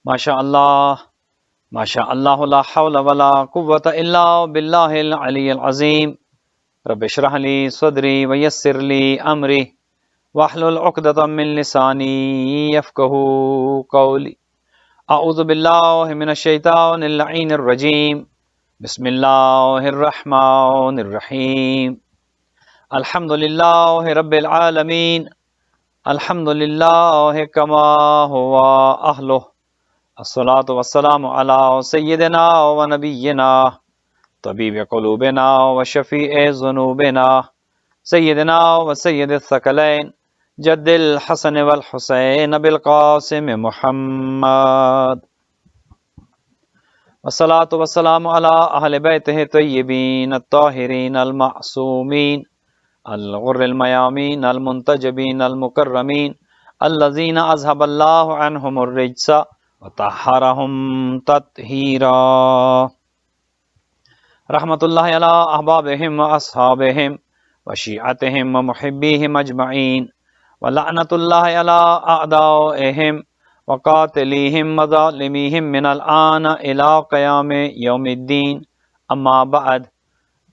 ماشاء اللہ لا حول ولا قوة الا باللہ العلی العظیم رب اشرح لی صدری ویسر لی امری واحلل عقدۃ من لسانی یفقہوا قولی اعوذ باللہ من الشیطان اللعین الرجیم بسم اللہ الرحمن الرحیم الحمد للہ رب العالمین الحمد للہ کما ہوا اہلہ الصلاۃ والسلام علی سیدنا و نبینا طبیب قلوبنا و شفیع ذنوبنا سیدنا و سید الثقلین جد الحسن والحسین بالقاسم محمد والصلاۃ والسلام علی اہل بیتہ طیبین الطاہرین المعصومین الغر المیامین المنتجبین المکرمین الذین اذهب اللہ عنہم الرجس وطہرہم تطہیرا رحمت اللہ علی احبابہم واصحابہم وشیعتہم ومحبیہم اجمعین ولعنت اللہ علی اعدائہم وقاتلیہم وظالمیہم من الآن الى قیام یوم الدین اما بعد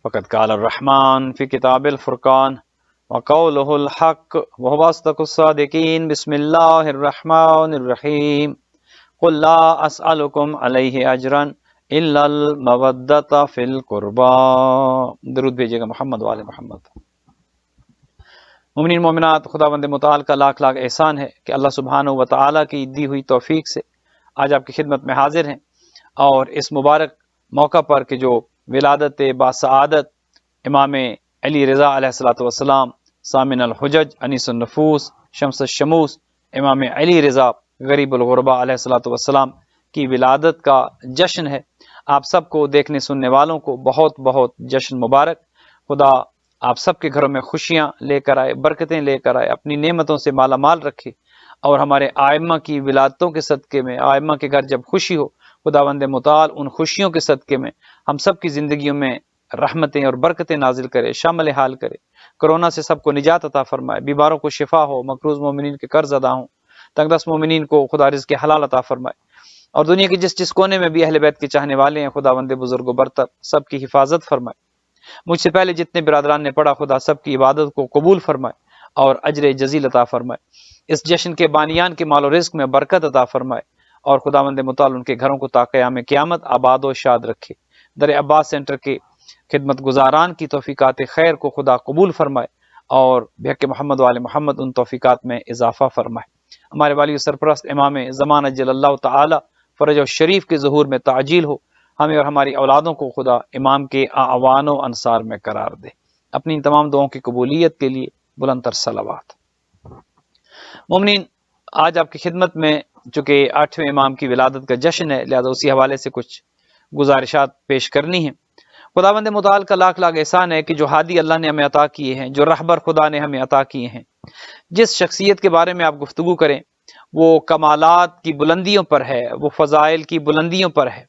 فقد قال الرحمن فی کتاب الفرقان وقولہ الحق وهو اصدق الصادقین بسم اللہ الرحمن الرحیم قل لا اسألکم علیہ اجرا الا المودۃ فی القربى۔ درود بھیجیے گا محمد وآل محمد۔ مومنین مومنات، خداوند متعال کا لاکھ لاکھ احسان ہے کہ اللہ سبحانہ و تعالیٰ کی دی ہوئی توفیق سے آج آپ کی خدمت میں حاضر ہیں، اور اس مبارک موقع پر کہ جو ولادت باسعادت امام علی رضا علیہ الصلوۃ والسلام سامن الحجج انیس النفوس شمس الشموس امام علی رضا غریب الغربا علیہ الصلوۃ والسلام کی ولادت کا جشن ہے، آپ سب کو دیکھنے سننے والوں کو بہت بہت جشن مبارک۔ خدا آپ سب کے گھروں میں خوشیاں لے کر آئے، برکتیں لے کر آئے، اپنی نعمتوں سے مالا مال رکھے، اور ہمارے آئمہ کی ولادتوں کے صدقے میں آئمہ کے گھر جب خوشی ہو، خداوند متعال ان خوشیوں کے صدقے میں ہم سب کی زندگیوں میں رحمتیں اور برکتیں نازل کرے، شامل حال کرے، کرونا سے سب کو نجات عطا فرمائے، بیماروں کو شفا ہو، مقروض مومنین کے قرض ادا ہوں، تنگ دست مومنین کو خدا رزق کے حلال عطا فرمائے، اور دنیا کے جس کونے میں بھی اہل بیت کے چاہنے والے ہیں خداوند بزرگ و برتر سب کی حفاظت فرمائے۔ مجھ سے پہلے جتنے برادران نے پڑھا خدا سب کی عبادت کو قبول فرمائے اور اجر جزیل عطا فرمائے، اس جشن کے بانیان کے مال و رزق میں برکت عطا فرمائے، اور خداوند متعال ان کے گھروں کو تا قیام قیامت آباد و شاد رکھے۔ در عباس سینٹر کے خدمت گزاران کی توفیقات خیر کو خدا قبول فرمائے، اور بحق محمد وآل محمد ان توفیقات میں اضافہ فرمائے۔ ہمارے والی سرپرست امام زمان اجل اللہ تعالی فرج و شریف کے ظہور میں تعجیل ہو، ہمیں اور ہماری اولادوں کو خدا امام کے اعوان و انصار میں قرار دے۔ اپنی ان تمام دعاؤں کی قبولیت کے لیے بلند تر صلوات۔ مومنین، آج آپ کی خدمت میں چونکہ 8ویں امام کی ولادت کا جشن ہے، لہذا اسی حوالے سے کچھ گزارشات پیش کرنی ہیں۔ خداوند متعال کا لاکھ لاکھ احسان ہے کہ جو ہادی اللہ نے ہمیں عطا کیے ہیں، جو رہبر خدا نے ہمیں عطا کیے ہیں، جس شخصیت کے بارے میں آپ گفتگو کریں وہ کمالات کی بلندیوں پر ہے، وہ فضائل کی بلندیوں پر ہے،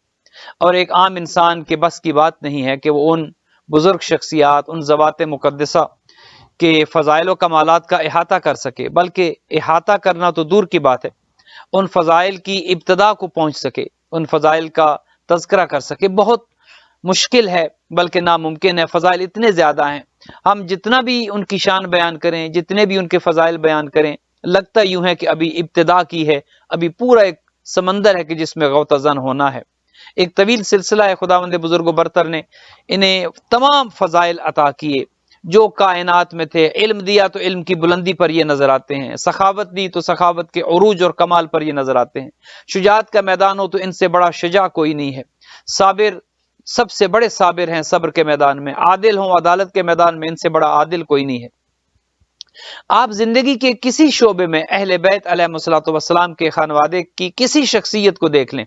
اور ایک عام انسان کے بس کی بات نہیں ہے کہ وہ ان بزرگ شخصیات، ان ذوات مقدسہ کے فضائل و کمالات کا احاطہ کر سکے، بلکہ احاطہ کرنا تو دور کی بات ہے، ان فضائل کی ابتدا کو پہنچ سکے، ان فضائل کا تذکرہ کر سکے، بہت مشکل ہے بلکہ ناممکن ہے۔ فضائل اتنے زیادہ ہیں، ہم جتنا بھی ان کی شان بیان کریں، جتنے بھی ان کے فضائل بیان کریں، لگتا یوں ہے کہ ابھی ابتدا کی ہے، ابھی پورا ایک سمندر ہے کہ جس میں غوطہ زن ہونا ہے۔ ایک طویل سلسلہ ہے، خداوند بزرگ و برتر نے انہیں تمام فضائل عطا کیے جو کائنات میں تھے۔ علم دیا تو علم کی بلندی پر یہ نظر آتے ہیں، سخاوت دی تو سخاوت کے عروج اور کمال پر یہ نظر آتے ہیں، شجاعت کا میدان ہو تو ان سے بڑا شجاع کوئی نہیں ہے، صابر سب سے بڑے صابر ہیں صبر کے میدان میں، عادل ہوں عدالت کے میدان میں، ان سے بڑا عادل کوئی نہیں ہے۔ آپ زندگی کے کسی شعبے میں اہل بیت علیہ الصلوۃ والسلام کے خانوادے کی کسی شخصیت کو دیکھ لیں،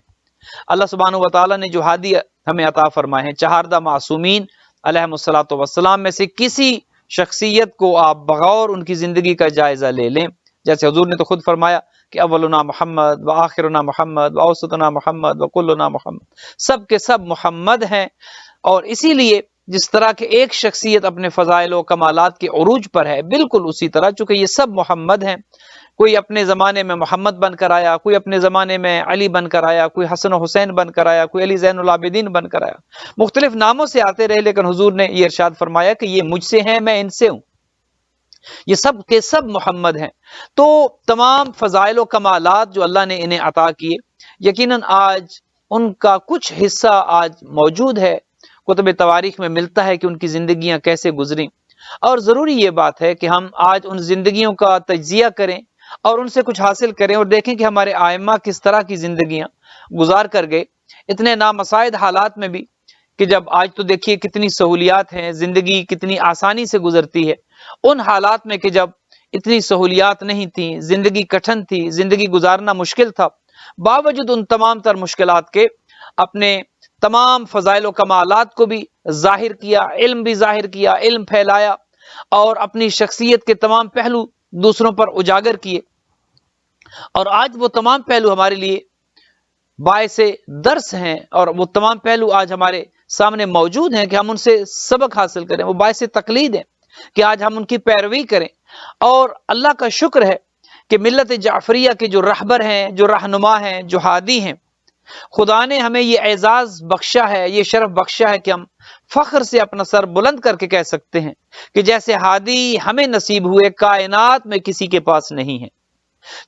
اللہ سبحانہ و تعالیٰ نے جو ہادی ہمیں عطا فرمائے ہیں، چہاردہ معصومین علیہ الصلوۃ والسلام میں سے کسی شخصیت کو آپ بغور ان کی زندگی کا جائزہ لے لیں، جیسے حضور نے تو خود فرمایا کہ اولنا محمد و آخرنا محمد و اوسطنا محمد و کلنا محمد، سب کے سب محمد ہیں، اور اسی لیے جس طرح کہ ایک شخصیت اپنے فضائل و کمالات کے عروج پر ہے، بالکل اسی طرح چونکہ یہ سب محمد ہیں، کوئی اپنے زمانے میں محمد بن کر آیا، کوئی اپنے زمانے میں علی بن کر آیا، کوئی حسن و حسین بن کر آیا، کوئی علی زین العابدین بن کر آیا، مختلف ناموں سے آتے رہے، لیکن حضور نے یہ ارشاد فرمایا کہ یہ مجھ سے ہیں، میں ان سے ہوں، یہ سب کے سب محمد ہیں۔ تو تمام فضائل و کمالات جو اللہ نے انہیں عطا کیے، یقیناً آج ان کا کچھ حصہ آج موجود ہے، کتب تواریخ میں ملتا ہے کہ ان کی زندگیاں کیسے گزریں، اور ضروری یہ بات ہے کہ ہم آج ان زندگیوں کا تجزیہ کریں اور ان سے کچھ حاصل کریں، اور دیکھیں کہ ہمارے ائمہ کس طرح کی زندگیاں گزار کر گئے اتنے نامساعد حالات میں بھی، کہ جب آج تو دیکھیے کتنی سہولیات ہیں، زندگی کتنی آسانی سے گزرتی ہے، ان حالات میں کہ جب اتنی سہولیات نہیں تھیں، زندگی کٹھن تھی، زندگی گزارنا مشکل تھا، باوجود ان تمام تر مشکلات کے اپنے تمام فضائل و کمالات کو بھی ظاہر کیا، علم بھی ظاہر کیا، علم پھیلایا، اور اپنی شخصیت کے تمام پہلو دوسروں پر اجاگر کیے، اور آج وہ تمام پہلو ہمارے لیے باعث درس ہیں، اور وہ تمام پہلو آج ہمارے سامنے موجود ہیں کہ ہم ان سے سبق حاصل کریں، وہ باعث تقلید ہیں کہ آج ہم ان کی پیروی کریں۔ اور اللہ کا شکر ہے کہ ملت جعفریہ کے جو رہبر ہیں، جو رہنما ہیں، جو ہادی ہیں، خدا نے ہمیں یہ اعزاز بخشا ہے، یہ شرف بخشا ہے کہ ہم فخر سے اپنا سر بلند کر کے کہہ سکتے ہیں کہ جیسے ہادی ہمیں نصیب ہوئے کائنات میں کسی کے پاس نہیں ہے۔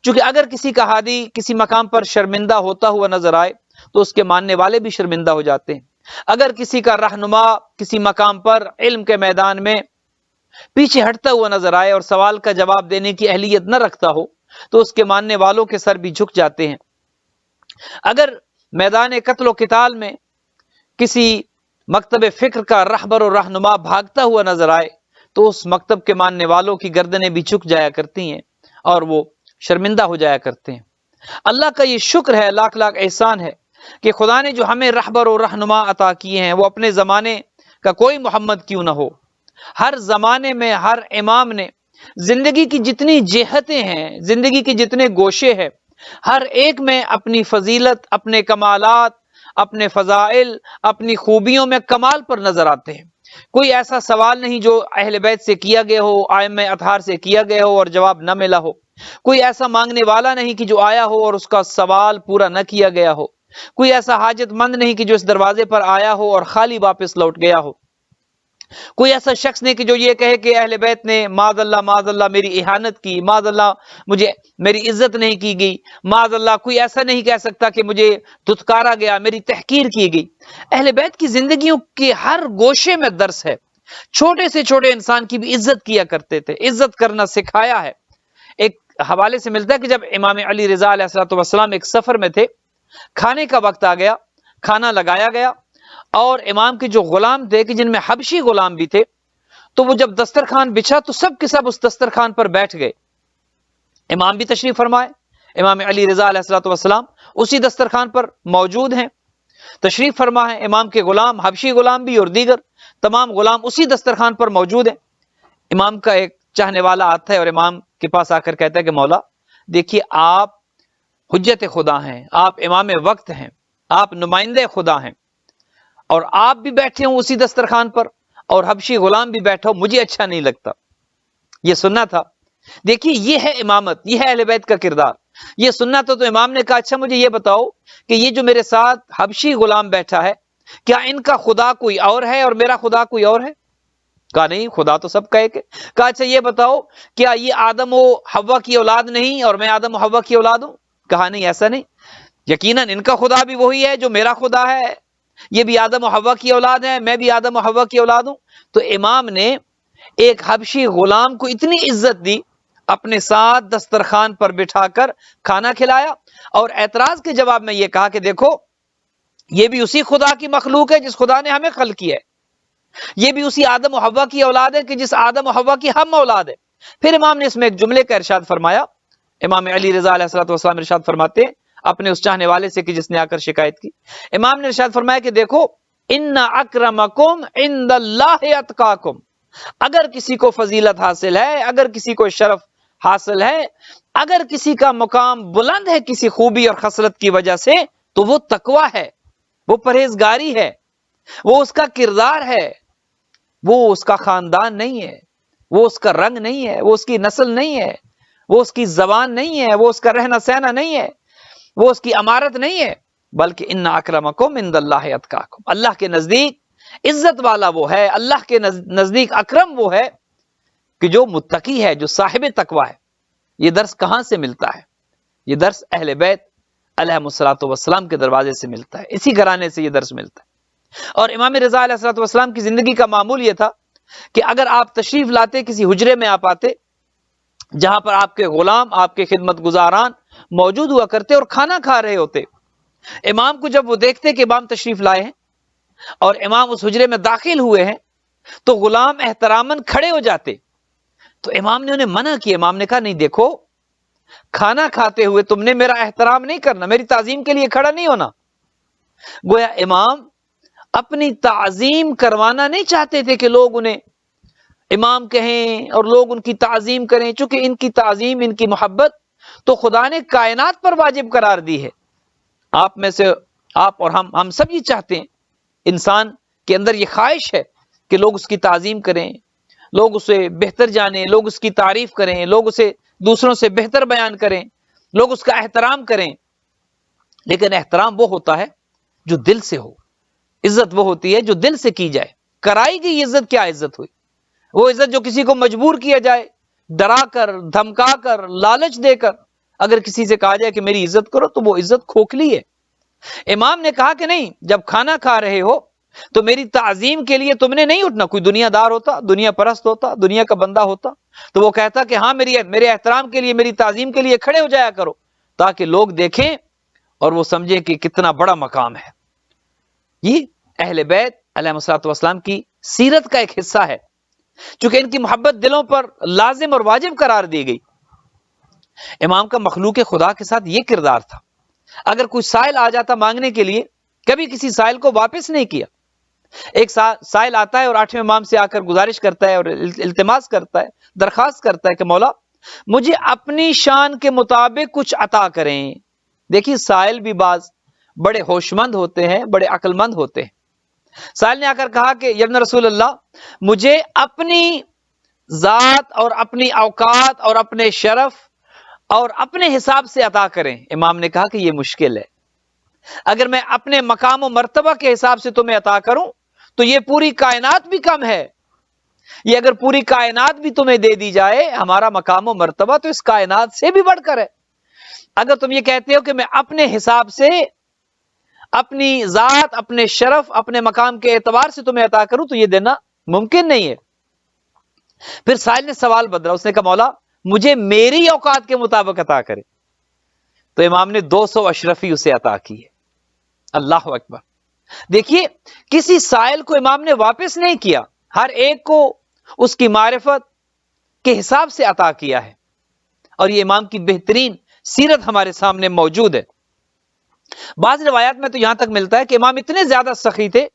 چونکہ اگر کسی کا ہادی کسی مقام پر شرمندہ ہوتا ہوا نظر آئے تو اس کے ماننے والے بھی شرمندہ ہو جاتے ہیں، اگر کسی کا رہنما کسی مقام پر علم کے میدان میں پیچھے ہٹتا ہوا نظر آئے اور سوال کا جواب دینے کی اہلیت نہ رکھتا ہو تو اس کے ماننے والوں کے سر بھی جھک جاتے ہیں، اگر میدان قتل و قتال میں کسی مکتب فکر کا رہبر و رہنما بھاگتا ہوا نظر آئے تو اس مکتب کے ماننے والوں کی گردنیں بھی جھک جایا کرتی ہیں اور وہ شرمندہ ہو جایا کرتے ہیں۔ اللہ کا یہ شکر ہے، لاکھ لاکھ احسان ہے کہ خدا نے جو ہمیں رہبر و رہنما عطا کیے ہیں، وہ اپنے زمانے کا کوئی محمد کیوں نہ ہو، ہر زمانے میں ہر امام نے زندگی کی جتنی جہتیں ہیں، زندگی کے جتنے گوشے ہیں، ہر ایک میں اپنی فضیلت، اپنے کمالات، اپنے فضائل، اپنی خوبیوں میں کمال پر نظر آتے ہیں۔ کوئی ایسا سوال نہیں جو اہل بیت سے کیا گیا ہو، ائمہ اطہار سے کیا گیا ہو اور جواب نہ ملا ہو، کوئی ایسا مانگنے والا نہیں کہ جو آیا ہو اور اس کا سوال پورا نہ کیا گیا ہو، کوئی ایسا حاجت مند نہیں کہ جو اس دروازے پر آیا ہو اور خالی واپس لوٹ گیا ہو، کوئی ایسا شخص نہیں کہ جو یہ کہے کہ اہل بیت نے معاذ اللہ میری اہانت کی، معاذ اللہ مجھے میری عزت نہیں کی گئی، معاذ اللہ کوئی ایسا نہیں کہہ سکتا کہ مجھے دھتکارا گیا، میری تحقیر کی گئی۔ اہل بیت کی زندگیوں کے ہر گوشے میں درس ہے، چھوٹے سے چھوٹے انسان کی بھی عزت کیا کرتے تھے، عزت کرنا سکھایا ہے۔ ایک حوالے سے ملتا ہے کہ جب امام علی رضا علیہ السلام ایک سفر میں تھے، کھانے کا وقت آ گیا، کھانا لگایا گیا، اور امام کے جو غلام تھے کہ جن میں حبشی غلام بھی تھے، تو وہ جب دسترخوان بچھا تو سب کے سب اس دسترخوان پر بیٹھ گئے۔ امام بھی تشریف فرمائے، امام علی رضا علیہ السلام اسی دسترخوان پر موجود ہیں، تشریف فرما ہے، امام کے غلام، حبشی غلام بھی اور دیگر تمام غلام اسی دسترخوان پر موجود ہیں۔ امام کا ایک چاہنے والا آتا ہے اور امام کے پاس آ کر کہتا ہے کہ مولا دیکھیے، آپ حجت خدا ہیں، آپ امام وقت ہیں، آپ نمائندے خدا ہیں، اور آپ بھی بیٹھے ہوں اسی دسترخوان پر اور حبشی غلام بھی بیٹھا ہو، مجھے اچھا نہیں لگتا، یہ سننا تھا۔ دیکھیے یہ ہے امامت، یہ ہے اہل بیت کا کردار، یہ سننا تھا۔ تو امام نے کہا اچھا مجھے یہ بتاؤ کہ یہ جو میرے ساتھ حبشی غلام بیٹھا ہے، کیا ان کا خدا کوئی اور ہے اور میرا خدا کوئی اور ہے؟ کہا نہیں، خدا تو سب کا ایک ہے۔ کہا اچھا یہ بتاؤ، کیا یہ آدم و حوا کی اولاد نہیں اور میں آدم و حوا کی اولاد ہوں؟ کہا نہیں، ایسا نہیں، یقیناً ان کا خدا بھی وہی ہے جو میرا خدا ہے، یہ بھی آدم و حوا کی اولاد ہے، میں بھی آدم و حوا کی اولاد ہوں۔ تو امام نے ایک حبشی غلام کو اتنی عزت دی، اپنے ساتھ دسترخوان پر بٹھا کر کھانا کھلایا، اور اعتراض کے جواب میں یہ کہا کہ دیکھو یہ بھی اسی خدا کی مخلوق ہے جس خدا نے ہمیں خلق کیا ہے، یہ بھی اسی آدم و حوا کی اولاد ہے کہ جس آدم و حوا کی ہم اولاد ہے۔ پھر امام نے اس میں ایک جملے کا ارشاد فرمایا، امام علی رضا علیہ السلام ارشاد فرماتے ہیں اپنے اس چاہنے والے سے کہ جس نے آ کر شکایت کی، امام نے ارشاد فرمایا کہ دیکھو ان اکرمکم عند اللہ اتقاکم، اگر کسی کو فضیلت حاصل ہے، اگر کسی کو شرف حاصل ہے، اگر کسی کا مقام بلند ہے کسی خوبی اور خصلت کی وجہ سے، تو وہ تقوی ہے، وہ پرہیزگاری ہے، وہ اس کا کردار ہے، وہ اس کا خاندان نہیں ہے، وہ اس کا رنگ نہیں ہے، وہ اس کی نسل نہیں ہے، وہ اس کی زبان نہیں ہے، وہ اس کا رہنا سہنا نہیں ہے، وہ اس کی امارت نہیں ہے، بلکہ ان اکرمکم عند اللہ اتقاکم، اللہ کے نزدیک عزت والا وہ ہے، اللہ کے نزدیک اکرم وہ ہے کہ جو متقی ہے، جو صاحب تقوی ہے۔ یہ درس کہاں سے ملتا ہے؟ یہ درس اہل بیت علیہم الصلوۃ والسلام کے دروازے سے ملتا ہے، اسی گھرانے سے یہ درس ملتا ہے۔ اور امام رضا علیہ الصلوۃ والسلام کی زندگی کا معمول یہ تھا کہ اگر آپ تشریف لاتے، کسی حجرے میں آپ آتے جہاں پر آپ کے غلام، آپ کے خدمت گزاران موجود ہوا کرتے اور کھانا کھا رہے ہوتے، امام کو جب وہ دیکھتے کہ امام تشریف لائے ہیں اور امام اس حجرے میں داخل ہوئے ہیں، تو غلام احتراماً کھڑے ہو جاتے۔ تو امام نے انہیں منع کیا، امام نے کہا نہیں، دیکھو کھانا کھاتے ہوئے تم نے میرا احترام نہیں کرنا، میری تعظیم کے لیے کھڑا نہیں ہونا۔ گویا امام اپنی تعظیم کروانا نہیں چاہتے تھے کہ لوگ انہیں امام کہیں اور لوگ ان کی تعظیم کریں، چونکہ ان کی تعظیم، ان کی محبت تو خدا نے کائنات پر واجب قرار دی ہے۔ آپ میں سے آپ اور ہم سب یہ چاہتے ہیں، انسان کے اندر یہ خواہش ہے کہ لوگ اس کی تعظیم کریں، لوگ اسے بہتر جانیں، لوگ اس کی تعریف کریں، لوگ اسے دوسروں سے بہتر بیان کریں، لوگ اس کا احترام کریں۔ لیکن احترام وہ ہوتا ہے جو دل سے ہو، عزت وہ ہوتی ہے جو دل سے کی جائے۔ کرائی گئی عزت کیا عزت ہوئی؟ وہ عزت جو کسی کو مجبور کیا جائے، ڈرا کر، دھمکا کر، لالچ دے کر اگر کسی سے کہا جائے کہ میری عزت کرو، تو وہ عزت کھوکھلی ہے۔ امام نے کہا کہ نہیں، جب کھانا کھا رہے ہو تو میری تعظیم کے لیے تم نے نہیں اٹھنا۔ کوئی دنیا دار ہوتا، دنیا پرست ہوتا، دنیا کا بندہ ہوتا تو وہ کہتا کہ ہاں میرے احترام کے لیے، میری تعظیم کے لیے کھڑے ہو جایا کرو، تاکہ لوگ دیکھیں اور وہ سمجھیں کہ کتنا بڑا مقام ہے۔ یہ اہل بیت علیہ الصلوۃ والسلام کی سیرت کا ایک حصہ ہے، چونکہ ان کی محبت دلوں پر لازم اور واجب قرار دی گئی۔ امام کا مخلوق خدا کے ساتھ یہ کردار تھا، اگر کوئی سائل آ جاتا مانگنے کے لیے، کبھی کسی سائل کو واپس نہیں کیا۔ ایک سائل آتا ہے اور 8ویں امام سے آ کر گزارش کرتا ہے اور التماس کرتا ہے، درخواست کرتا ہے کہ مولا مجھے اپنی شان کے مطابق کچھ عطا کریں۔ دیکھیے سائل بھی بعض بڑے ہوش مند ہوتے ہیں، بڑے عقل مند ہوتے ہیں۔ سائل نے آ کر کہا کہ یا رسول اللہ، مجھے اپنی ذات اور اپنی اوقات اور اپنے شرف اور اپنے حساب سے عطا کریں۔ امام نے کہا کہ یہ مشکل ہے، اگر میں اپنے مقام و مرتبہ کے حساب سے تمہیں عطا کروں تو یہ پوری کائنات بھی کم ہے۔ یہ اگر پوری کائنات بھی تمہیں دے دی جائے، ہمارا مقام و مرتبہ تو اس کائنات سے بھی بڑھ کر ہے۔ اگر تم یہ کہتے ہو کہ میں اپنے حساب سے، اپنی ذات، اپنے شرف، اپنے مقام کے اعتبار سے تمہیں عطا کروں تو یہ دینا ممکن نہیں ہے۔ پھر سائل نے سوال بدلا، اس نے کہا مولا مجھے میری اوقات کے مطابق عطا کرے۔ تو امام نے 200 اشرفی اسے عطا کی ہے۔ اللہ اکبر! دیکھیے کسی سائل کو امام نے واپس نہیں کیا، ہر ایک کو اس کی معرفت کے حساب سے عطا کیا ہے، اور یہ امام کی بہترین سیرت ہمارے سامنے موجود ہے۔ بعض روایات میں تو یہاں تک ملتا ہے کہ امام اتنے زیادہ سخی تھے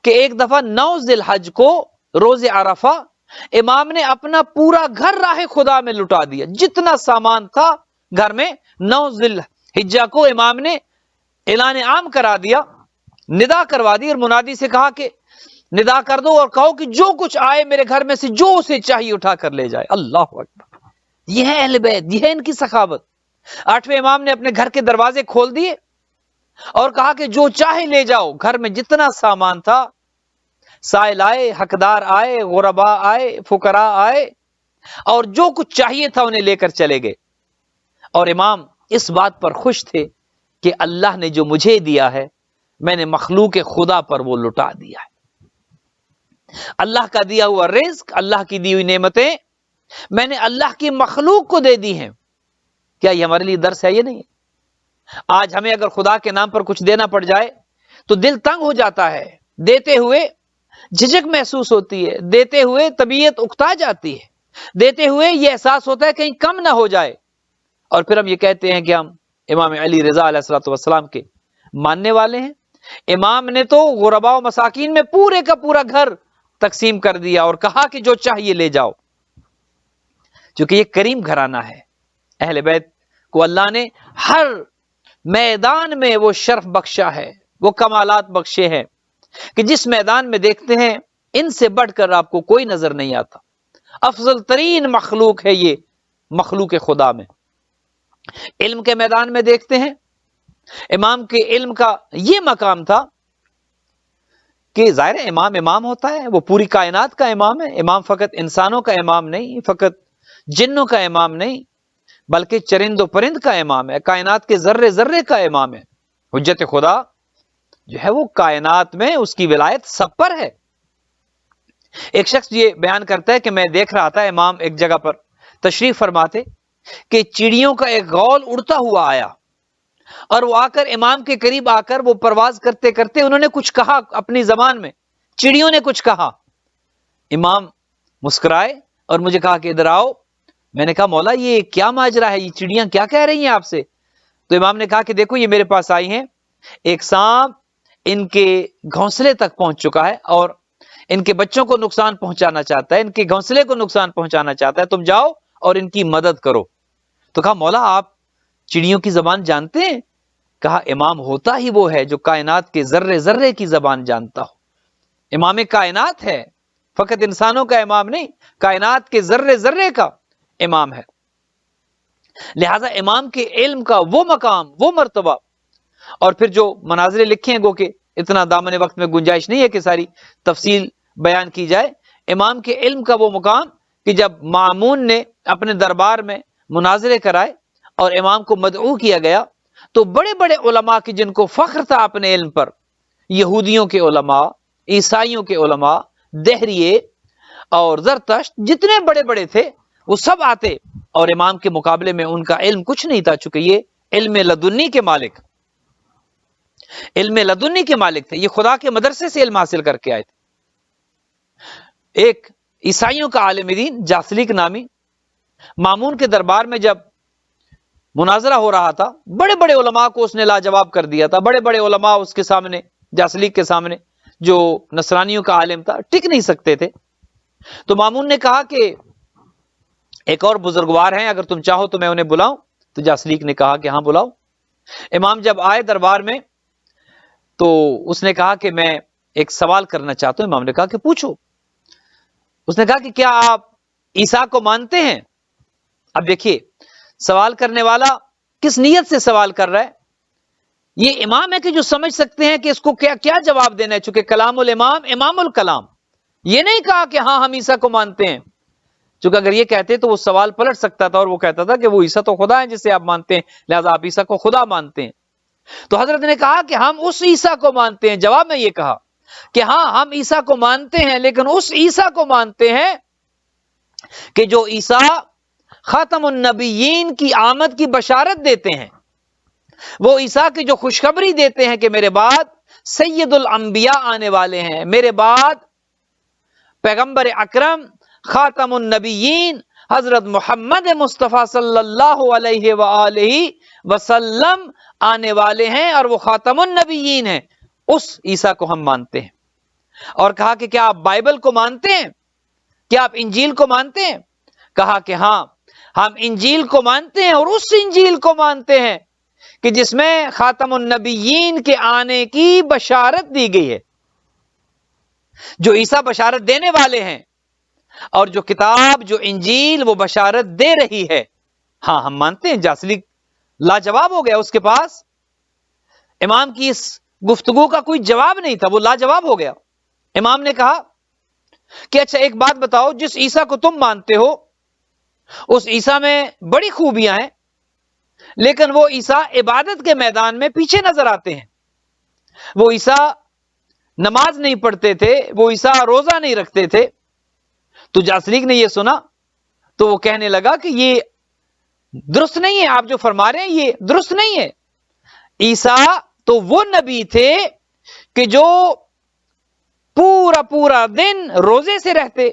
کہ ایک دفعہ 9 ذی الحج کو روز عرفہ امام نے اپنا پورا گھر راہ خدا میں لٹا دیا، جتنا سامان تھا گھر میں 9 ذی الحجہ کو امام نے اعلان عام کرا دیا، ندا کروا دی، اور منادی سے کہا کہ ندا کر دو اور کہو کہ جو کچھ آئے میرے گھر میں سے، جو اسے چاہیے اٹھا کر لے جائے۔ اللہ اکبر! یہ ہے اہل بیت، یہ ہے ان کی سخاوت۔ 8ویں امام نے اپنے گھر کے دروازے کھول دیے اور کہا کہ جو چاہے لے جاؤ۔ گھر میں جتنا سامان تھا، سائل آئے، حقدار آئے، غربا آئے، فقراء آئے، اور جو کچھ چاہیے تھا انہیں لے کر چلے گئے۔ اور امام اس بات پر خوش تھے کہ اللہ نے جو مجھے دیا ہے، میں نے مخلوق خدا پر وہ لٹا دیا ہے۔ اللہ کا دیا ہوا رزق، اللہ کی دی ہوئی نعمتیں میں نے اللہ کی مخلوق کو دے دی ہیں۔ کیا یہ ہمارے لیے درس ہے؟ یہ نہیں ہے۔ آج ہمیں اگر خدا کے نام پر کچھ دینا پڑ جائے تو دل تنگ ہو جاتا ہے، دیتے ہوئے جھجک محسوس ہوتی ہے، دیتے ہوئے طبیعت اکتا جاتی ہے، دیتے ہوئے یہ احساس ہوتا ہے کہیں کم نہ ہو جائے، اور پھر ہم یہ کہتے ہیں کہ ہم امام علی رضا علیہ الصلوۃ والسلام کے ماننے والے ہیں۔ امام نے تو غرباء و مساکین میں پورے کا پورا گھر تقسیم کر دیا اور کہا کہ جو چاہیے لے جاؤ، چونکہ یہ کریم گھرانہ ہے۔ اہل بیت کو اللہ نے ہر میدان میں وہ شرف بخشا ہے، وہ کمالات بخشے ہیں کہ جس میدان میں دیکھتے ہیں ان سے بڑھ کر آپ کو کوئی نظر نہیں آتا۔ افضل ترین مخلوق ہے یہ مخلوق خدا میں۔ علم کے میدان میں دیکھتے ہیں امام کے علم کا یہ مقام تھا کہ ظاہر امام ہوتا ہے، وہ پوری کائنات کا امام ہے۔ امام فقط انسانوں کا امام نہیں، فقط جنوں کا امام نہیں، بلکہ چرند و پرند کا امام ہے، کائنات کے ذرے ذرے کا امام ہے۔ حجت خدا جو ہے وہ کائنات میں اس کی ولایت سب پر ہے۔ ایک شخص یہ بیان کرتا ہے کہ میں دیکھ رہا تھا، امام ایک جگہ پر تشریف فرماتے کہ چڑیوں کا ایک غول اڑتا ہوا آیا، اور وہ آ کر امام کے قریب آ کر وہ پرواز کرتے کرتے انہوں نے کچھ کہا اپنی زبان میں، چڑیوں نے کچھ کہا۔ امام مسکرائے اور مجھے کہا کہ ادھر آؤ۔ میں نے کہا مولا یہ کیا ماجرا ہے، یہ چڑیاں کیا کہہ رہی ہیں آپ سے؟ تو امام نے کہا کہ دیکھو یہ میرے پاس آئی ہیں، ایک سانپ ان کے گھونسلے تک پہنچ چکا ہے اور ان کے بچوں کو نقصان پہنچانا چاہتا ہے، ان کے گھونسلے کو نقصان پہنچانا چاہتا ہے، تم جاؤ اور ان کی مدد کرو۔ تو کہا مولا آپ چڑیوں کی زبان جانتے ہیں؟ کہا امام ہوتا ہی وہ ہے جو کائنات کے ذرے ذرے کی زبان جانتا ہو۔ امام کائنات ہے، فقط انسانوں کا امام نہیں، کائنات کے ذرے ذرے کا امام ہے۔ لہذا امام کے علم کا وہ مقام، وہ مرتبہ، اور پھر جو مناظر لکھے ہیں، گو کہ اتنا دامن وقت میں گنجائش نہیں ہے کہ ساری تفصیل بیان کی جائے۔ امام کے علم کا وہ مقام کہ جب مامون نے اپنے دربار میں مناظرے کرائے اور امام کو مدعو کیا گیا تو بڑے بڑے علماء کی جن کو فخر تھا اپنے علم پر، یہودیوں کے علماء، عیسائیوں کے علماء، دہریے اور زرتشت، جتنے بڑے بڑے تھے وہ سب آتے، اور امام کے مقابلے میں ان کا علم کچھ نہیں تھا، چونکہ یہ علم لدنی کے مالک، علم لدنی کے مالک تھے، یہ خدا کے مدرسے سے علم حاصل کر کے آئے تھے۔ ایک عیسائیوں کا عالم دین جاسلیک نامی مامون کے دربار میں جب مناظرہ ہو رہا تھا، بڑے بڑے علماء کو اس نے لاجواب کر دیا تھا، بڑے بڑے علماء اس کے سامنے، جاسلیک کے سامنے جو نصرانیوں کا عالم تھا، ٹک نہیں سکتے تھے۔ تو مامون نے کہا کہ ایک اور بزرگوار ہیں، اگر تم چاہو تو میں انہیں بلاؤں؟ تو جاسلیک نے کہا کہ ہاں بلاؤ۔ امام جب آئے دربار میں تو اس نے کہا کہ میں ایک سوال کرنا چاہتا ہوں۔ امام نے کہا کہ پوچھو۔ اس نے کہا کہ کیا آپ عیسیٰ کو مانتے ہیں؟ اب دیکھیے سوال کرنے والا کس نیت سے سوال کر رہا ہے۔ یہ امام ہے کہ جو سمجھ سکتے ہیں کہ اس کو کیا جواب دینا ہے، چونکہ کلام الامام امام الکلام۔ یہ نہیں کہا کہ ہاں ہم عیسیٰ کو مانتے ہیں، چونکہ اگر یہ کہتے تو وہ سوال پلٹ سکتا تھا اور وہ کہتا تھا کہ وہ عیسیٰ تو خدا ہے جسے آپ مانتے ہیں، لہذا آپ عیسیٰ کو خدا مانتے ہیں۔ تو حضرت نے کہا کہ ہم اس عیسیٰ کو مانتے ہیں۔ جواب میں یہ کہا کہ ہاں ہم عیسیٰ کو مانتے ہیں، لیکن اس عیسیٰ کو مانتے ہیں کہ جو عیسیٰ خاتم النبیین کی آمد کی بشارت دیتے ہیں، وہ عیسیٰ کی جو خوشخبری دیتے ہیں کہ میرے بعد سید الانبیاء آنے والے ہیں، میرے بعد پیغمبر اکرم خاتم النبیین حضرت محمد مصطفیٰ صلی اللہ علیہ وآلہ وسلم آنے والے ہیں، اور وہ خاتم النبیین ہیں، اس عیسیٰ کو ہم مانتے ہیں۔ اور کہا کہ کیا آپ بائبل کو مانتے ہیں؟ کیا آپ انجیل کو مانتے ہیں؟ کہا کہ ہاں ہم انجیل کو مانتے ہیں، اور اس انجیل کو مانتے ہیں کہ جس میں خاتم النبیین کے آنے کی بشارت دی گئی ہے، جو عیسیٰ بشارت دینے والے ہیں، اور جو کتاب جو انجیل وہ بشارت دے رہی ہے۔ ہاں ہم مانتے ہیں۔ جاسلیک لاجواب ہو گیا، اس کے پاس امام کی اس گفتگو کا کوئی جواب نہیں تھا، وہ لاجواب ہو گیا۔ امام نے کہا کہ اچھا ایک بات بتاؤ، جس عیسیٰ کو تم مانتے ہو اس عیسیٰ میں بڑی خوبیاں ہیں، لیکن وہ عیسیٰ عبادت کے میدان میں پیچھے نظر آتے ہیں۔ وہ عیسیٰ نماز نہیں پڑھتے تھے، وہ عیسیٰ روزہ نہیں رکھتے تھے۔ تو جاسلیک نے یہ سنا تو وہ کہنے لگا کہ یہ درست نہیں ہے، آپ جو فرما رہے ہیں یہ درست نہیں ہے۔ عیسیٰ تو وہ نبی تھے کہ جو پورا دن روزے سے رہتے،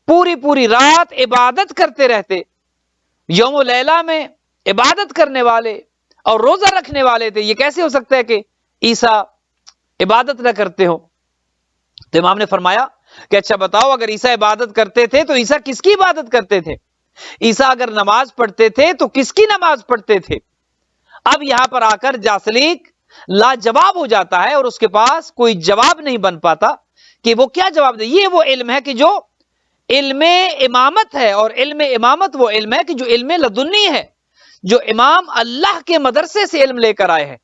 پوری رات عبادت کرتے رہتے، یوم و لیلہ میں عبادت کرنے والے اور روزہ رکھنے والے تھے۔ یہ کیسے ہو سکتا ہے کہ عیسیٰ عبادت نہ کرتے ہو؟ تو امام نے فرمایا کہ اچھا بتاؤ، اگر عیسیٰ عبادت کرتے تھے تو عیسیٰ کس کی عبادت کرتے تھے؟ عیسیٰ اگر نماز پڑھتے تھے تو کس کی نماز پڑھتے تھے؟ اب یہاں پر آ کر جاسلیک لاجواب ہو جاتا ہے، اور اس کے پاس کوئی جواب نہیں بن پاتا کہ وہ کیا جواب دے۔ یہ وہ علم ہے کہ جو علم امامت ہے، اور علم امامت وہ علم ہے کہ جو علم لدنی ہے، جو امام اللہ کے مدرسے سے علم لے کر آئے ہیں،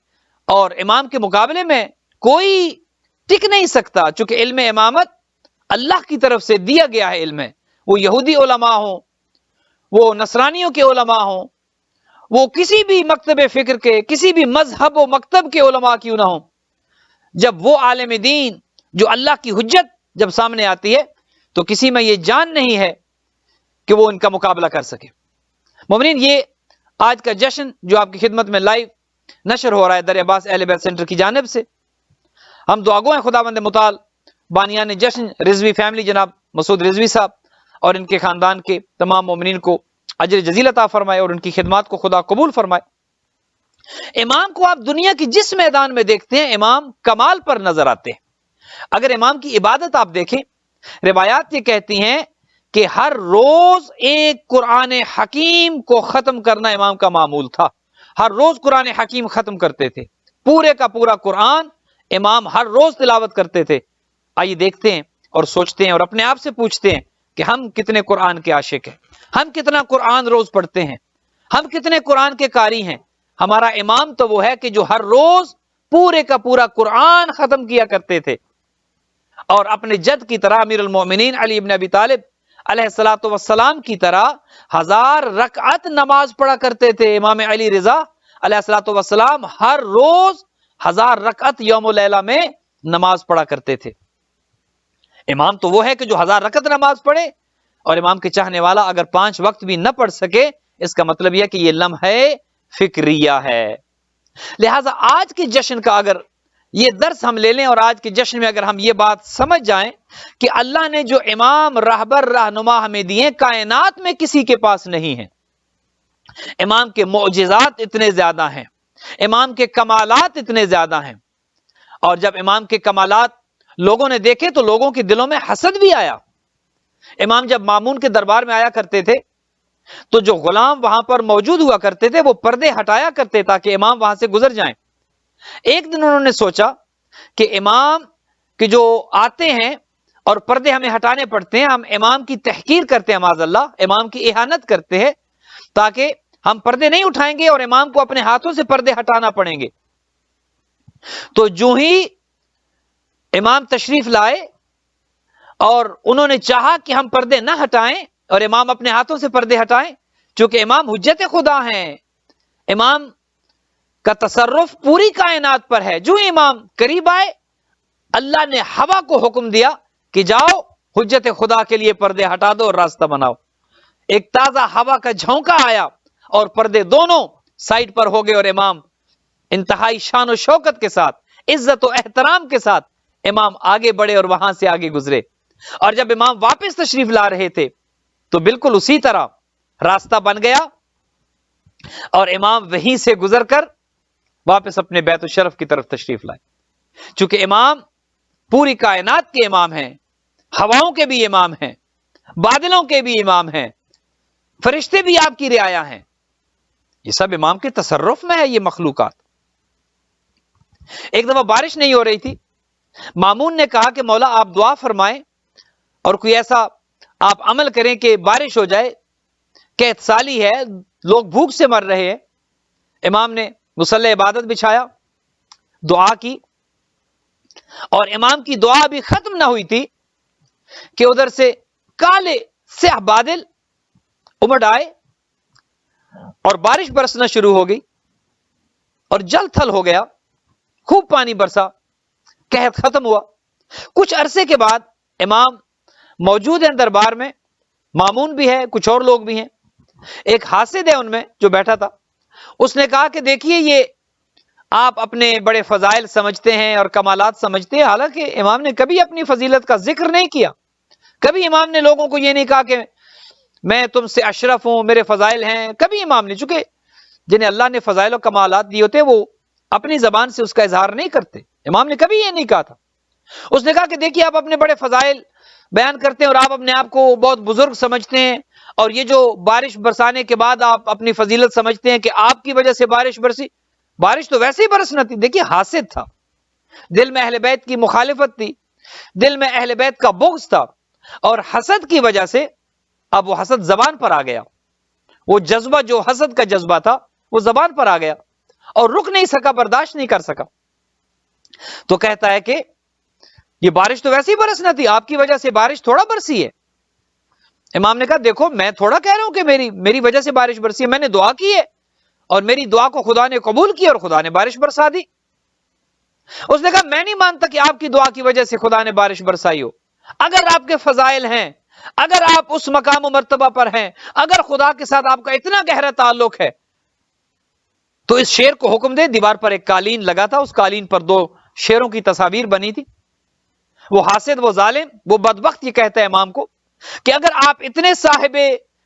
اور امام کے مقابلے میں کوئی ٹک نہیں سکتا، چونکہ علم امامت اللہ کی طرف سے دیا گیا ہے علم ہے، وہ یہودی علماء ہوں، وہ نصرانیوں کے علماء ہوں، وہ کسی بھی مکتب فکر کے، کسی بھی مذہب و مکتب کے علماء کیوں نہ ہوں، جب وہ عالم دین جو اللہ کی حجت جب سامنے آتی ہے تو کسی میں یہ جان نہیں ہے کہ وہ ان کا مقابلہ کر سکے۔ مومنین، یہ آج کا جشن جو آپ کی خدمت میں لائیو نشر ہو رہا ہے در عباس اہل بیت سینٹر کی جانب سے، ہم دعاگو ہیں خداوند متعال بانیان جشن رضوی فیملی جناب مسعود رضوی صاحب اور ان کے خاندان کے تمام مومنین کو اجر جزیل عطا فرمائے اور ان کی خدمات کو خدا قبول فرمائے۔ امام کو آپ دنیا کی جس میدان میں دیکھتے ہیں امام کمال پر نظر آتے ہیں۔ اگر امام کی عبادت آپ دیکھیں، روایات یہ کہتی ہیں کہ ہر روز ایک قرآن حکیم کو ختم کرنا امام کا معمول تھا، ہر روز قرآن حکیم ختم کرتے تھے، پورے کا پورا قرآن امام ہر روز تلاوت کرتے تھے۔ آئیے دیکھتے ہیں اور سوچتے ہیں اور اپنے آپ سے پوچھتے ہیں کہ ہم کتنے قرآن کے عاشق ہیں، ہم کتنا قرآن روز پڑھتے ہیں، ہم کتنے قرآن کے قاری ہیں۔ ہمارا امام تو وہ ہے کہ جو ہر روز پورے کا پورا قرآن ختم کیا کرتے تھے، اور اپنے جد کی طرح امیر المومنین علی ابن ابی طالب علیہ الصلوۃ والسلام کی طرح 1000 رکعت نماز پڑھا کرتے تھے۔ امام علی رضا علیہ الصلوۃ والسلام ہر روز 1000 رکعت یوم و لیلہ میں نماز پڑھا کرتے تھے۔ امام تو وہ ہے کہ جو 1000 رکعت نماز پڑھے، اور امام کے چاہنے والا اگر 5 وقت بھی نہ پڑھ سکے، اس کا مطلب یہ کہ یہ لمحہ فکریہ ہے۔ لہٰذا آج کے جشن کا اگر یہ درس ہم لے لیں، اور آج کے جشن میں اگر ہم یہ بات سمجھ جائیں کہ اللہ نے جو امام راہبر رہنما ہمیں دیے کائنات میں کسی کے پاس نہیں ہیں، امام کے معجزات اتنے زیادہ ہیں، امام کے کمالات اتنے زیادہ ہیں، اور جب امام کے کمالات لوگوں نے دیکھے تو لوگوں کے دلوں میں حسد بھی آیا۔ امام جب مامون کے دربار میں آیا کرتے تھے تو جو غلام وہاں پر موجود ہوا کرتے تھے وہ پردے ہٹایا کرتے تاکہ امام وہاں سے گزر جائیں۔ ایک دن انہوں نے سوچا کہ امام کے جو آتے ہیں اور پردے ہمیں ہٹانے پڑتے ہیں، ہم امام کی تحقیر کرتے ہیں، معاذ اللہ امام کی اہانت کرتے ہیں، تاکہ ہم پردے نہیں اٹھائیں گے اور امام کو اپنے ہاتھوں سے پردے ہٹانا پڑیں گے۔ تو جو ہی امام تشریف لائے اور انہوں نے چاہا کہ ہم پردے نہ ہٹائیں اور امام اپنے ہاتھوں سے پردے ہٹائیں، چونکہ امام حجت خدا ہیں، امام کا تصرف پوری کائنات پر ہے۔ جو امام قریب آئے، اللہ نے ہوا کو حکم دیا کہ جاؤ حجت خدا کے لیے پردے ہٹا دو اور راستہ بناؤ۔ ایک تازہ ہوا کا جھونکا آیا اور پردے دونوں سائڈ پر ہو گئے، اور امام انتہائی شان و شوکت کے ساتھ، عزت و احترام کے ساتھ امام آگے بڑھے اور وہاں سے آگے گزرے۔ اور جب امام واپس تشریف لا رہے تھے تو بالکل اسی طرح راستہ بن گیا، اور امام وہیں سے گزر کر واپس اپنے بیت الشرف کی طرف تشریف لائے۔ چونکہ امام پوری کائنات کے امام ہیں، ہواؤں کے بھی امام ہیں، بادلوں کے بھی امام ہیں، فرشتے بھی آپ کی رعایا ہیں، یہ سب امام کے تصرف میں ہے یہ مخلوقات۔ ایک دفعہ بارش نہیں ہو رہی تھی، مامون نے کہا کہ مولا آپ دعا فرمائیں اور کوئی ایسا آپ عمل کریں کہ بارش ہو جائے، قحط سالی ہے، لوگ بھوک سے مر رہے ہیں۔ امام نے مصلی عبادت بچھایا، دعا کی، اور امام کی دعا ابھی ختم نہ ہوئی تھی کہ ادھر سے کالے سیاہ بادل امڑ آئے اور بارش برسنا شروع ہو گئی اور جل تھل ہو گیا، خوب پانی برسا، قحط ختم ہوا۔ کچھ عرصے کے بعد امام موجود ہیں دربار میں، مامون بھی ہے، کچھ اور لوگ بھی ہیں۔ ایک حاسد ہے ان میں جو بیٹھا تھا، اس نے کہا کہ دیکھیے یہ آپ اپنے بڑے فضائل سمجھتے ہیں اور کمالات سمجھتے ہیں، حالانکہ امام نے کبھی اپنی فضیلت کا ذکر نہیں کیا، کبھی امام نے لوگوں کو یہ نہیں کہا کہ میں تم سے اشرف ہوں، میرے فضائل ہیں، کبھی امام نے، چونکہ جنہیں اللہ نے فضائل و کمالات دیے ہوتے وہ اپنی زبان سے اس کا اظہار نہیں کرتے، امام نے کبھی یہ نہیں کہا تھا۔ اس نے کہا کہ دیکھیے آپ اپنے بڑے فضائل بیان کرتے ہیں اور آپ اپنے آپ کو بہت بزرگ سمجھتے ہیں، اور یہ جو بارش برسانے کے بعد آپ اپنی فضیلت سمجھتے ہیں کہ آپ کی وجہ سے بارش برسی، بارش تو ویسے ہی برسنا تھی۔ دیکھیے حاسد تھا، دل میں اہل بیت کی مخالفت تھی، دل میں اہل بیت کا بغض تھا، اور حسد کی وجہ سے اب وہ حسد زبان پر آ گیا، وہ جذبہ جو حسد کا جذبہ تھا وہ زبان پر آ گیا اور رک نہیں سکا، برداشت نہیں کر سکا، تو کہتا ہے کہ یہ بارش تو ویسے ہی برسنا تھی، آپ کی وجہ سے بارش تھوڑا برسی ہے۔ امام نے کہا دیکھو میں تھوڑا کہہ رہا ہوں کہ میری وجہ سے بارش برسی ہے، میں نے دعا کی ہے اور میری دعا کو خدا نے قبول کیا اور خدا نے بارش برسا دی۔ اس نے کہا میں نہیں مانتا کہ آپ کی دعا کی وجہ سے خدا نے بارش برسائی ہو، اگر آپ کے فضائل ہیں، اگر آپ اس مقام و مرتبہ پر ہیں، اگر خدا کے ساتھ آپ کا اتنا گہرا تعلق ہے تو اس شیر کو حکم دے۔ دیوار پر ایک قالین لگا تھا، اس قالین پر 2 شیروں کی تصاویر بنی تھی۔ وہ حاسد، وہ ظالم، وہ بدبخت یہ کہتا ہے امام کو کہ اگر آپ اتنے صاحب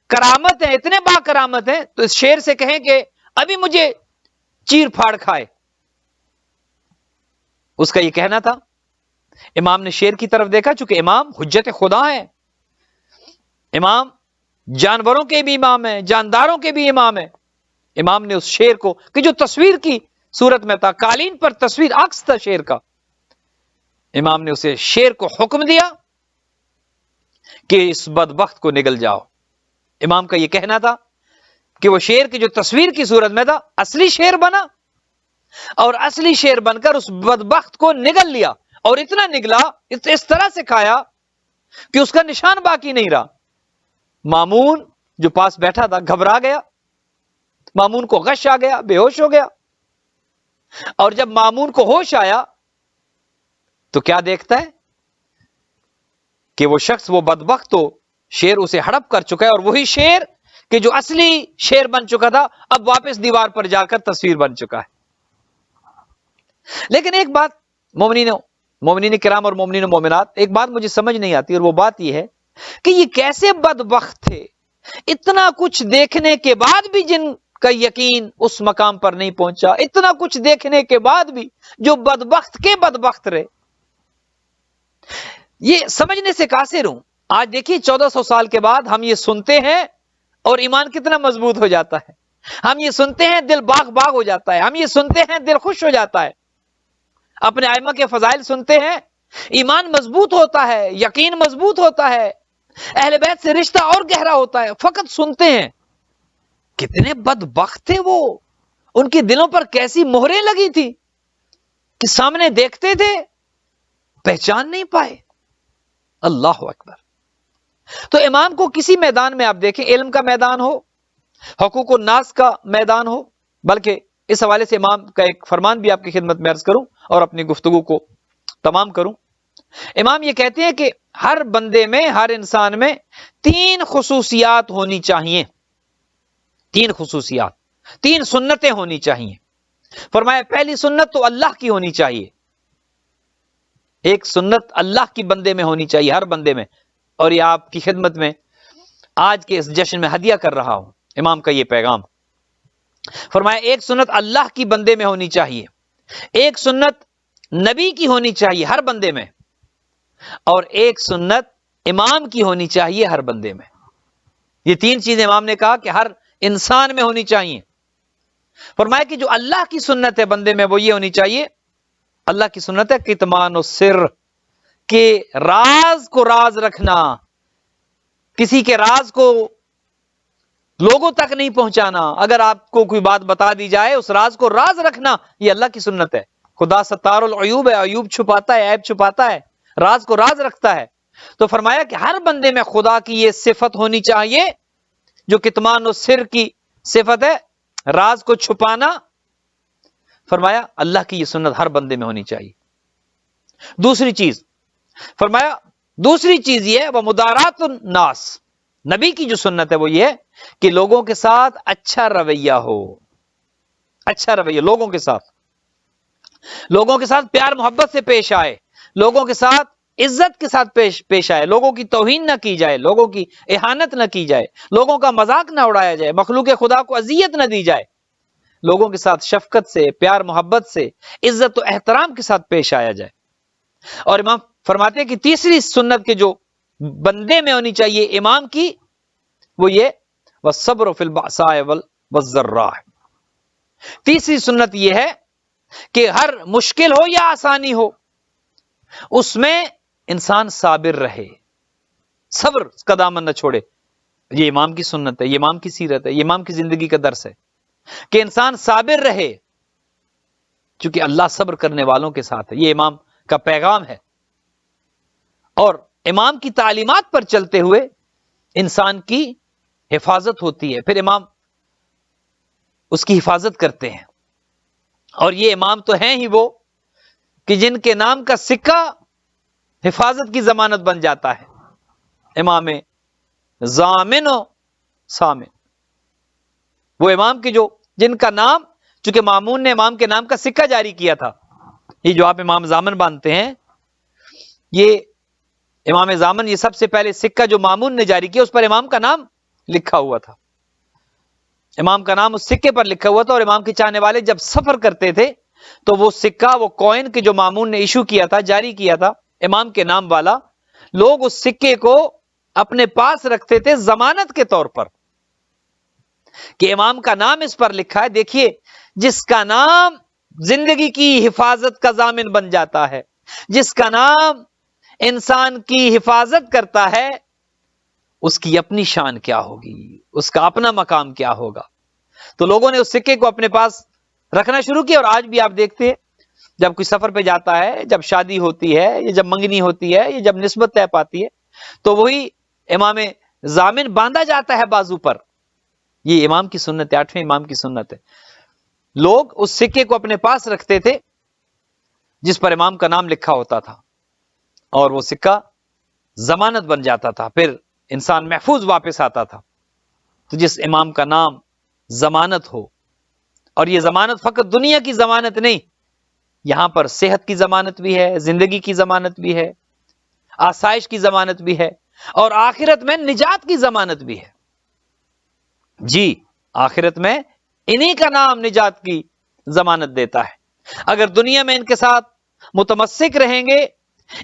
کرامت ہیں، اتنے با کرامت ہیں، تو اس شیر سے کہیں کہ ابھی مجھے چیر پھاڑ کھائے۔ اس کا یہ کہنا تھا۔ امام نے شیر کی طرف دیکھا، چونکہ امام حجت خدا ہے، امام جانوروں کے بھی امام ہیں، جانداروں کے بھی امام ہیں۔ امام نے اس شیر کو کہ جو تصویر کی صورت میں تھا، قالین پر تصویر عکس تھا شیر کا، امام نے اسے شیر کو حکم دیا کہ اس بدبخت کو نگل جاؤ۔ امام کا یہ کہنا تھا کہ وہ شیر کی جو تصویر کی صورت میں تھا اصلی شیر بنا اور اصلی شیر بن کر اس بدبخت کو نگل لیا، اور اتنا نگلا، اس طرح سے کھایا کہ اس کا نشان باقی نہیں رہا۔ مامون جو پاس بیٹھا تھا گھبرا گیا، مامون کو غش آ گیا، بے ہوش ہو گیا، اور جب مامون کو ہوش آیا تو کیا دیکھتا ہے کہ وہ شخص، وہ بدبخت، تو شیر اسے ہڑپ کر چکا ہے، اور وہی شیر کہ جو اصلی شیر بن چکا تھا اب واپس دیوار پر جا کر تصویر بن چکا ہے۔ لیکن ایک بات مومنین کرام اور مومنین و مومنات، ایک بات مجھے سمجھ نہیں آتی، اور وہ بات یہ ہے کہ یہ کیسے بدبخت تھے، اتنا کچھ دیکھنے کے بعد بھی جن کا یقین اس مقام پر نہیں پہنچا، اتنا کچھ دیکھنے کے بعد بھی جو بدبخت کے بدبخت رہے۔ یہ سمجھنے سے قاصر ہوں۔ آج دیکھیے 1400 سال کے بعد ہم یہ سنتے ہیں اور ایمان کتنا مضبوط ہو جاتا ہے، ہم یہ سنتے ہیں دل باغ باغ ہو جاتا ہے، ہم یہ سنتے ہیں دل خوش ہو جاتا ہے، اپنے ائمہ کے فضائل سنتے ہیں، ایمان مضبوط ہوتا ہے، یقین مضبوط ہوتا ہے، اہل بیت سے رشتہ اور گہرا ہوتا ہے، فقط سنتے ہیں۔ کتنے بدبخت تھے وہ، ان کے دلوں پر کیسی مہریں لگی تھی کہ سامنے دیکھتے تھے پہچان نہیں پائے۔ اللہ اکبر۔ تو امام کو کسی میدان میں آپ دیکھیں، علم کا میدان ہو، حقوق الناس کا میدان ہو، بلکہ اس حوالے سے امام کا ایک فرمان بھی آپ کی خدمت میں عرض کروں اور اپنی گفتگو کو تمام کروں۔ امام یہ کہتے ہیں کہ ہر بندے میں، ہر انسان میں 3 خصوصیات ہونی چاہیے، 3 خصوصیات، 3 سنتیں ہونی چاہیے۔ فرمایا پہلی سنت تو اللہ کی ہونی چاہیے، ایک سنت اللہ کی بندے میں ہونی چاہیے، ہر بندے میں، اور یہ آپ کی خدمت میں آج کے اس جشن میں ہدیہ کر رہا ہوں امام کا یہ پیغام۔ فرمایا ایک سنت اللہ کی بندے میں ہونی چاہیے، ایک سنت نبی کی ہونی چاہیے ہر بندے میں، اور ایک سنت امام کی ہونی چاہیے ہر بندے میں۔ یہ 3 چیزیں امام نے کہا کہ ہر انسان میں ہونی چاہیے۔ فرمایا کہ جو اللہ کی سنت ہے بندے میں وہ یہ ہونی چاہیے، اللہ کی سنت ہے کتمان السر، کہ راز کو راز رکھنا، کسی کے راز کو لوگوں تک نہیں پہنچانا۔ اگر آپ کو کوئی بات بتا دی جائے اس راز کو راز رکھنا، یہ اللہ کی سنت ہے۔ خدا ستار العیوب ہے، عیوب چھپاتا ہے، عیب چھپاتا ہے، راز کو راز رکھتا ہے۔ تو فرمایا کہ ہر بندے میں خدا کی یہ صفت ہونی چاہیے جو کتمان السر کی صفت ہے، راز کو چھپانا۔ فرمایا اللہ کی یہ سنت ہر بندے میں ہونی چاہیے۔ دوسری چیز فرمایا، دوسری چیز یہ ہے وہ مدارات الناس، نبی کی جو سنت ہے وہ یہ ہے کہ لوگوں کے ساتھ اچھا رویہ ہو، اچھا رویہ، لوگوں کے ساتھ پیار محبت سے پیش آئے، لوگوں کے ساتھ عزت کے ساتھ پیش آئے، لوگوں کی توہین نہ کی جائے، لوگوں کی اہانت نہ کی جائے، لوگوں کا مذاق نہ اڑایا جائے، مخلوق خدا کو اذیت نہ دی جائے، لوگوں کے ساتھ شفقت سے، پیار محبت سے، عزت و احترام کے ساتھ پیش آیا جائے۔ اور امام فرماتے ہیں کہ تیسری سنت کے جو بندے میں ہونی چاہیے امام کی وہ یہ والصبر فی البأساء والضراء، تیسری سنت یہ ہے کہ ہر مشکل ہو یا آسانی ہو اس میں انسان صابر رہے، صبر کا دامن نہ چھوڑے. یہ امام کی سنت ہے، یہ امام کی سیرت ہے، یہ امام کی زندگی کا درس ہے کہ انسان صابر رہے، چونکہ اللہ صبر کرنے والوں کے ساتھ ہے. یہ امام کا پیغام ہے. اور امام کی تعلیمات پر چلتے ہوئے انسان کی حفاظت ہوتی ہے، پھر امام اس کی حفاظت کرتے ہیں. اور یہ امام تو ہیں ہی وہ کہ جن کے نام کا سکہ حفاظت کی ضمانت بن جاتا ہے. امام ضامن و سامن، وہ امام کے جن کا نام، چونکہ مامون نے امام کے نام کا سکہ جاری کیا تھا. یہ جو آپ امام ضامن باندھتے ہیں، یہ امام ضامن، یہ سب سے پہلے سکہ جو مامون نے جاری کیا، اس پر امام کا نام لکھا ہوا تھا. امام کا نام اس سکے پر لکھا ہوا تھا. اور امام کے چاہنے والے جب سفر کرتے تھے تو وہ سکہ، وہ کوئن کے جو مامون نے ایشو کیا تھا، جاری کیا تھا امام کے نام والا، لوگ اس سکے کو اپنے پاس رکھتے تھے ضمانت کے طور پر کہ امام کا نام اس پر لکھا ہے. دیکھیے، جس کا نام زندگی کی حفاظت کا ضامن بن جاتا ہے، جس کا نام انسان کی حفاظت کرتا ہے، اس کی اپنی شان کیا ہوگی، اس کا اپنا مقام کیا ہوگا. تو لوگوں نے اس سکے کو اپنے پاس رکھنا شروع کیا. اور آج بھی آپ دیکھتے ہیں جب کوئی سفر پہ جاتا ہے، جب شادی ہوتی ہے، یا جب منگنی ہوتی ہے، یا جب نسبت طے پاتی ہے، تو وہی امام ضامن باندھا جاتا ہے بازو پر. یہ امام کی سنت ہے، 8ویں امام کی سنت ہے. لوگ اس سکے کو اپنے پاس رکھتے تھے جس پر امام کا نام لکھا ہوتا تھا، اور وہ سکہ ضمانت بن جاتا تھا، پھر انسان محفوظ واپس آتا تھا. تو جس امام کا نام ضمانت ہو، اور یہ ضمانت فقط دنیا کی ضمانت نہیں، یہاں پر صحت کی ضمانت بھی ہے، زندگی کی ضمانت بھی ہے، آسائش کی ضمانت بھی ہے، اور آخرت میں نجات کی ضمانت بھی ہے. جی، آخرت میں انہی کا نام نجات کی ضمانت دیتا ہے. اگر دنیا میں ان کے ساتھ متمسک رہیں گے،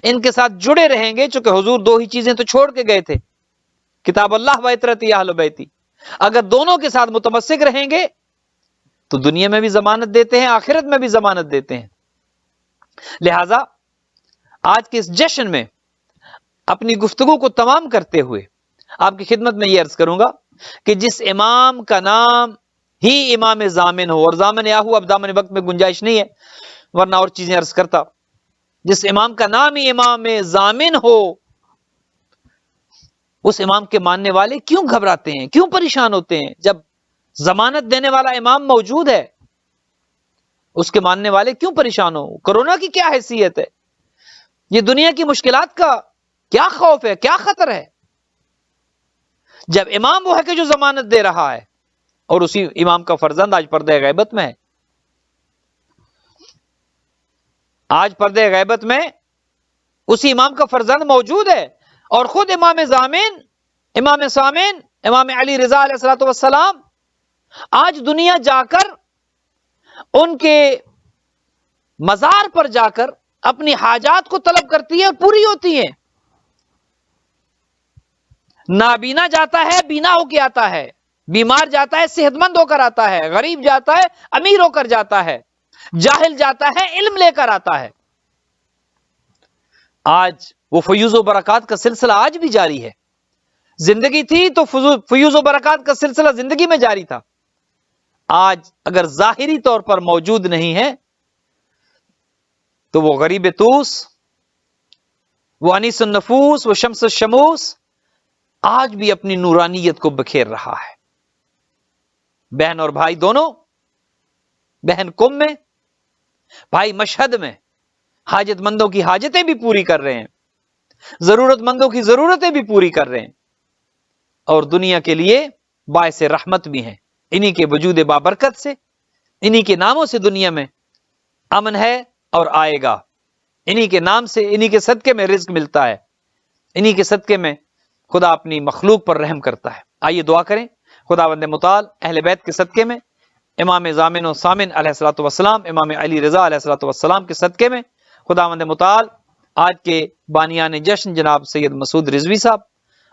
ان کے ساتھ جڑے رہیں گے، چونکہ حضور 2 ہی چیزیں تو چھوڑ کے گئے تھے، کتاب اللہ و عترتی اہل بیتی. اگر دونوں کے ساتھ متمسک رہیں گے تو دنیا میں بھی ضمانت دیتے ہیں، آخرت میں بھی ضمانت دیتے ہیں. لہذا آج کے اس جشن میں اپنی گفتگو کو تمام کرتے ہوئے آپ کی خدمت میں یہ عرض کروں گا کہ جس امام کا نام ہی امام ضامن ہو، اور ضامن یا ہو، اب دامن وقت میں گنجائش نہیں ہے ورنہ اور چیزیں عرض کرتا، جس امام کا نام ہی امام ضامن ہو، اس امام کے ماننے والے کیوں گھبراتے ہیں، کیوں پریشان ہوتے ہیں؟ جب ضمانت دینے والا امام موجود ہے، اس کے ماننے والے کیوں پریشان ہو؟ کرونا کی کیا حیثیت ہے؟ یہ دنیا کی مشکلات کا کیا خوف ہے، کیا خطر ہے؟ جب امام وہ ہے کہ جو ضمانت دے رہا ہے، اور اسی امام کا فرزند آج پردہ غیبت میں ہے. آج پردہ غیبت میں اسی امام کا فرزند موجود ہے، اور خود امام ضامن، امام سامن، امام علی رضا علیہ الصلوۃ والسلام آج دنیا جا کر ان کے مزار پر جا کر اپنی حاجات کو طلب کرتی ہے اور پوری ہوتی ہیں. نابینا جاتا ہے بینا ہو کے آتا ہے، بیمار جاتا ہے صحت مند ہو کر آتا ہے، غریب جاتا ہے امیر ہو کر جاتا ہے، جاہل جاتا ہے علم لے کر آتا ہے. آج وہ فیوز و برکات کا سلسلہ آج بھی جاری ہے. زندگی تھی تو فیوز و برکات کا سلسلہ زندگی میں جاری تھا. آج اگر ظاہری طور پر موجود نہیں ہے تو وہ غریب توس، وہ انیس النفوس، وہ شمس الشموس آج بھی اپنی نورانیت کو بکھیر رہا ہے. بہن اور بھائی دونوں، بہن کم میں، بھائی مشہد میں، حاجت مندوں کی حاجتیں بھی پوری کر رہے ہیں، ضرورت مندوں کی ضرورتیں بھی پوری کر رہے ہیں، اور دنیا کے لیے باعث رحمت بھی ہیں. انہی کے وجود بابرکت سے، انہی کے ناموں سے دنیا میں امن ہے اور آئے گا. انہی کے نام سے، انہی کے صدقے میں رزق ملتا ہے، انہی کے صدقے میں خدا اپنی مخلوق پر رحم کرتا ہے. آئیے دعا کریں خداوند متعال اہل بیت کے صدقے میں، امام ضامن و سامن علیہ الصلوۃ والسلام، امام علی رضا علیہ الصلوۃ والسلام کے صدقے میں، خداوند متعال آج کے بانیان جشن جناب سید مسعود رضوی صاحب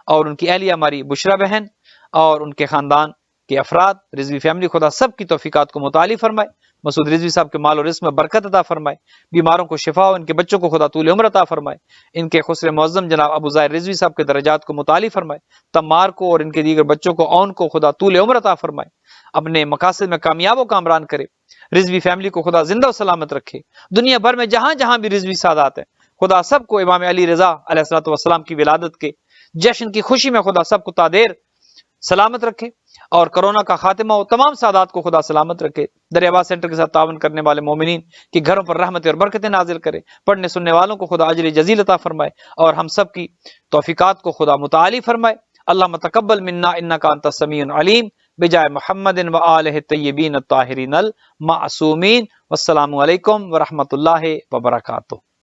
اور ان کی اہلیہ ہماری بشرا بہن اور ان کے خاندان کے افراد، رضوی فیملی، خدا سب کی توفیقات کو متعالی فرمائے. مسعود رضوی صاحب کے مال و رزق میں برکت عطا فرمائے، بیماروں کو شفا ہو، ان کے بچوں کو خدا طول عمر عطا فرمائے، ان کے خسر معظم جناب ابو ظاہر رضوی صاحب کے درجات کو متعالی فرمائے، تمار کو اور ان کے دیگر بچوں کو اون کو خدا طول عمر عطا فرمائے، اپنے مقاصد میں کامیاب و کامران کرے، رضوی فیملی کو خدا زندہ و سلامت رکھے، دنیا بھر میں جہاں جہاں بھی رضوی سادات ہیں خدا سب کو امام علی رضا علیہ الصلوۃ والسلام کی ولادت کے جشن کی خوشی میں خدا سب کو تادیر سلامت رکھے، اور کرونا کا خاتمہ ہو، تمام سادات کو خدا سلامت رکھے، دریا باز سینٹر کے ساتھ تعاون کرنے والے مومنین کی گھروں پر رحمت اور برکتیں نازل کرے، پڑھنے سننے والوں کو خدا اجر جزیل عطا فرمائے، اور ہم سب کی توفیقات کو خدا متعالی فرمائے۔ اللہم تقبل منا انک انت السمیع العلیم بجائے محمد و آلہ الطیبین الطاہرین المعصومین، والسلام علیکم ورحمۃ اللہ وبرکاتہ۔